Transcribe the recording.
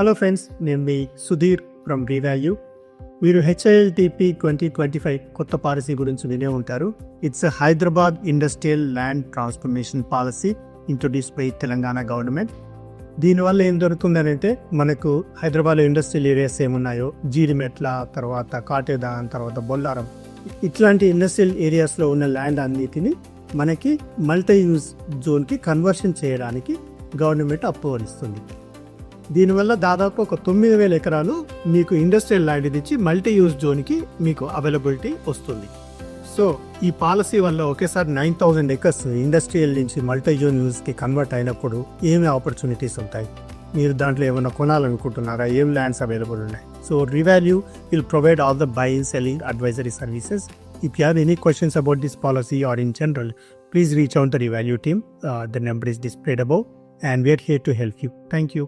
Hello friends, నేను మీ Sudheer from revalue. మీరు HILTP 2025 కొత్త పాలసీ గురించి వినే ఉంటారు. It's Hyderabad industrial land transformation policy introduce by Telangana government. దీనివల్ల ఏం జరుగుతుందనంటే, మనకు హైదరాబాద్లో ఇండస్ట్రియల్ ఏరియాస్ ఏమున్నాయో, జీడిమెట్ల, తర్వాత కాటేదాన్, తర్వాత బొల్లారం, ఇట్లాంటి ఇండస్ట్రియల్ ఏరియాస్లో ఉన్న ల్యాండ్ అన్నిటిని మనకి మల్టీ యూజ్ జోన్కి కన్వర్షన్ చేయడానికి గవర్నమెంట్ అప్రూవల్ ఇస్తుంది. దీనివల్ల దాదాపు ఒక 9,000 ఎకరాలు మీకు ఇండస్ట్రియల్ ల్యాండ్ నుంచి మల్టీ యూజ్ జోన్కి మీకు అవైలబిలిటీ వస్తుంది. సో ఈ పాలసీ వల్ల ఒకేసారి 9,000 ఎకర్స్ ఇండస్ట్రియల్ నుంచి మల్టీ జోన్ యూజ్కి కన్వర్ట్ అయినప్పుడు ఏమి ఆపర్చునిటీస్ ఉంటాయి? మీరు దాంట్లో ఏమైనా కొనాలనుకుంటున్నారా? ఏం ల్యాండ్స్ అవైలబుల్ ఉన్నాయి? So revalue will provide all the buying, selling, advisory services. If you have any questions about this policy or in general, please reach out to the Revalue team. The number is displayed above and we are here to help you. Thank you.